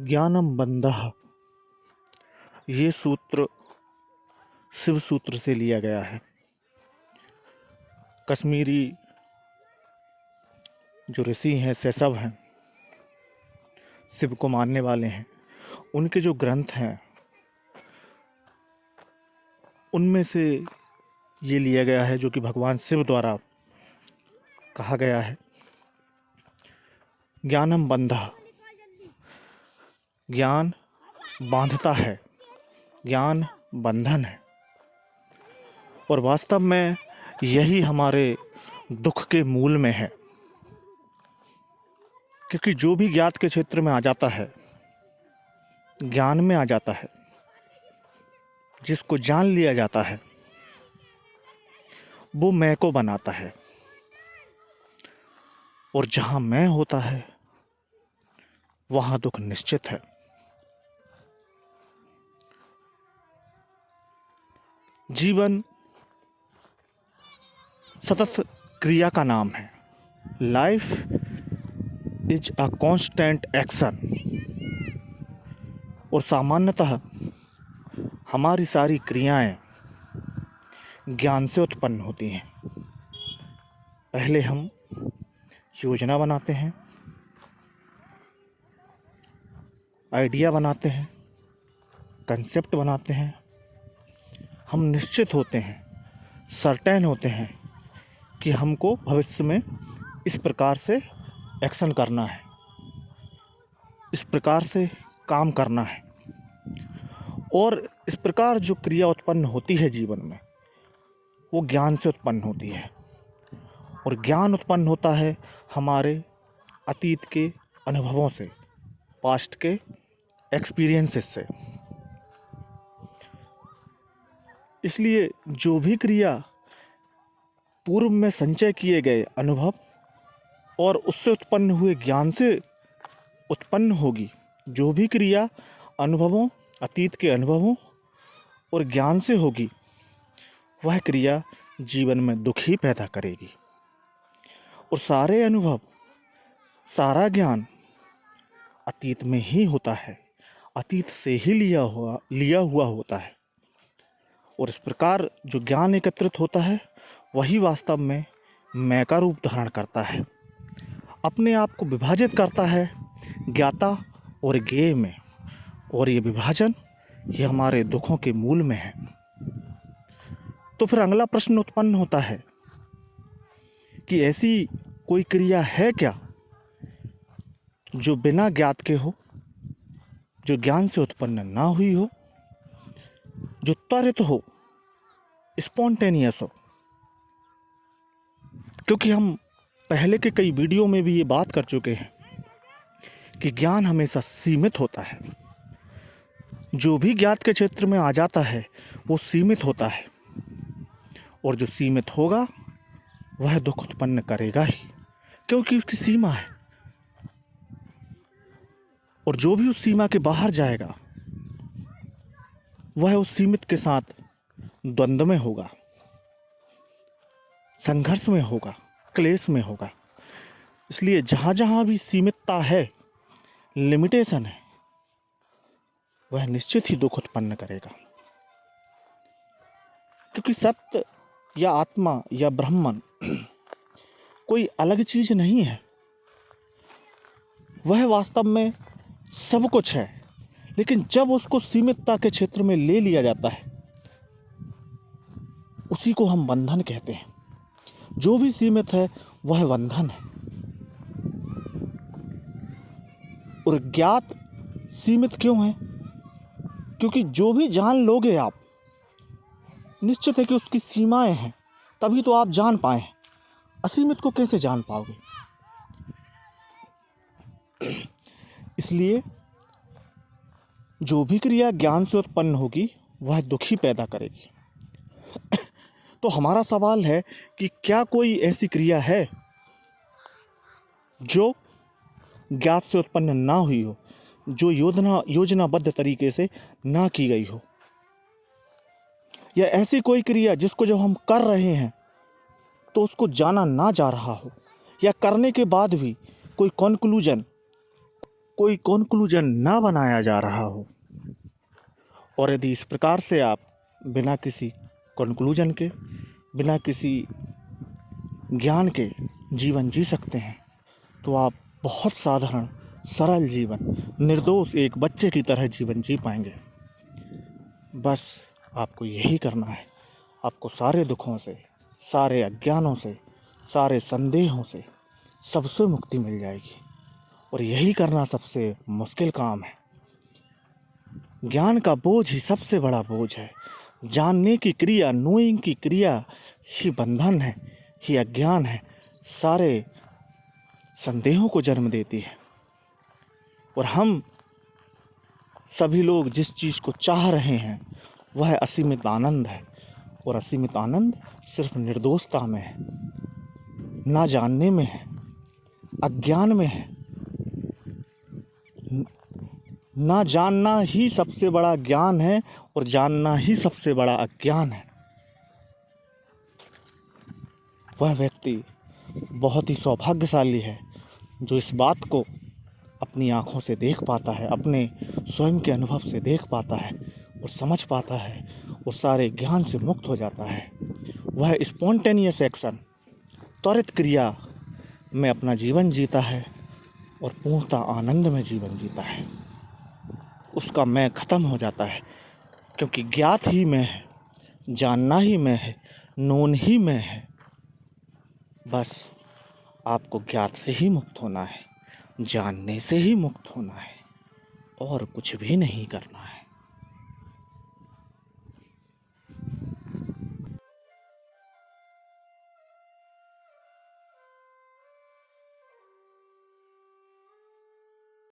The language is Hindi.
ज्ञानम बंधः, ये सूत्र शिव सूत्र से लिया गया है। कश्मीरी जो ऋषि हैं, शैशव हैं, शिव को मानने वाले हैं, उनके जो ग्रंथ हैं उनमें से ये लिया गया है, जो कि भगवान शिव द्वारा कहा गया है। ज्ञानम बंधः, ज्ञान बांधता है, ज्ञान बंधन है। और वास्तव में यही हमारे दुख के मूल में है, क्योंकि जो भी ज्ञात के क्षेत्र में आ जाता है, ज्ञान में आ जाता है, जिसको जान लिया जाता है, वो मैं को बनाता है। और जहां मैं होता है वहां दुख निश्चित है। जीवन सतत क्रिया का नाम है। Life is a constant action. और सामान्यतः हमारी सारी क्रियाएं ज्ञान से उत्पन्न होती हैं। पहले हम योजना बनाते हैं, आइडिया बनाते हैं, कंसेप्ट बनाते हैं। हम निश्चित होते हैं, सर्टेन होते हैं कि हमको भविष्य में इस प्रकार से एक्शन करना है, इस प्रकार से काम करना है। और इस प्रकार जो क्रिया उत्पन्न होती है जीवन में, वो ज्ञान से उत्पन्न होती है। और ज्ञान उत्पन्न होता है हमारे अतीत के अनुभवों से, पास्ट के एक्सपीरियंसेस से। इसलिए जो भी क्रिया पूर्व में संचय किए गए अनुभव और उससे उत्पन्न हुए ज्ञान से उत्पन्न होगी, जो भी क्रिया अनुभवों, अतीत के अनुभवों और ज्ञान से होगी, वह क्रिया जीवन में दुख ही पैदा करेगी। और सारे अनुभव, सारा ज्ञान अतीत में ही होता है, अतीत से ही लिया हुआ होता है। और इस प्रकार जो ज्ञान एकत्रित होता है, वही वास्तव में मैं का रूप धारण करता है, अपने आप को विभाजित करता है ज्ञाता और ज्ञेय में। और ये विभाजन ये हमारे दुखों के मूल में है। तो फिर अगला प्रश्न उत्पन्न होता है कि ऐसी कोई क्रिया है क्या जो बिना ज्ञात के हो, जो ज्ञान से उत्पन्न ना हुई हो, जो त्वरित हो, स्पॉन्टेनियस हो। क्योंकि हम पहले के कई वीडियो में भी ये बात कर चुके हैं कि ज्ञान हमेशा सीमित होता है। जो भी ज्ञात के क्षेत्र में आ जाता है वो सीमित होता है, और जो सीमित होगा वह दुख उत्पन्न करेगा ही, क्योंकि उसकी सीमा है। और जो भी उस सीमा के बाहर जाएगा वह उस सीमित के साथ द्वंद्व में होगा, संघर्ष में होगा, क्लेश में होगा। इसलिए जहां जहां भी सीमितता है, लिमिटेशन है, वह निश्चित ही दुख उत्पन्न करेगा। क्योंकि सत्य या आत्मा या ब्रह्मन कोई अलग चीज नहीं है, वह वास्तव में सब कुछ है। लेकिन जब उसको सीमितता के क्षेत्र में ले लिया जाता है, उसी को हम बंधन कहते हैं। जो भी सीमित है वह बंधन है। और ज्ञात सीमित क्यों है? क्योंकि जो भी जान लोगे आप, निश्चित है कि उसकी सीमाएं हैं, तभी तो आप जान पाए। असीमित को कैसे जान पाओगे? इसलिए जो भी क्रिया ज्ञान से उत्पन्न होगी वह दुख ही पैदा करेगी। तो हमारा सवाल है कि क्या कोई ऐसी क्रिया है जो ज्ञात से उत्पन्न ना हुई हो, जो योजनाबद्ध तरीके से ना की गई हो? या ऐसी कोई क्रिया जिसको जब हम कर रहे हैं तो उसको जाना ना जा रहा हो, या करने के बाद भी कोई कंक्लूजन, कोई कंक्लूजन ना बनाया जा रहा हो। और यदि इस प्रकार से आप बिना किसी कंक्लूजन के, बिना किसी ज्ञान के जीवन जी सकते हैं, तो आप बहुत साधारण सरल जीवन, निर्दोष एक बच्चे की तरह जीवन जी पाएंगे। बस आपको यही करना है। आपको सारे दुखों से, सारे अज्ञानों से, सारे संदेहों से, सबसे मुक्ति मिल जाएगी। और यही करना सबसे मुश्किल काम है। ज्ञान का बोझ ही सबसे बड़ा बोझ है। जानने की क्रिया, नोइंग की क्रिया ही बंधन है, ही अज्ञान है, सारे संदेहों को जन्म देती है। और हम सभी लोग जिस चीज़ को चाह रहे हैं वह असीमित आनंद है। और असीमित आनंद सिर्फ निर्दोषता में है, ना जानने में है, अज्ञान में है। ना जानना ही सबसे बड़ा ज्ञान है और जानना ही सबसे बड़ा अज्ञान है। वह व्यक्ति बहुत ही सौभाग्यशाली है जो इस बात को अपनी आँखों से देख पाता है, अपने स्वयं के अनुभव से देख पाता है और समझ पाता है, वो सारे ज्ञान से मुक्त हो जाता है। वह स्पॉन्टेनियस एक्शन, त्वरित क्रिया में अपना जीवन जीता है और पूर्णतः आनंद में जीवन जीता है। उसका मैं ख़त्म हो जाता है, क्योंकि ज्ञात ही मैं है, जानना ही मैं है, नोन ही मैं है। बस आपको ज्ञात से ही मुक्त होना है, जानने से ही मुक्त होना है, और कुछ भी नहीं करना है।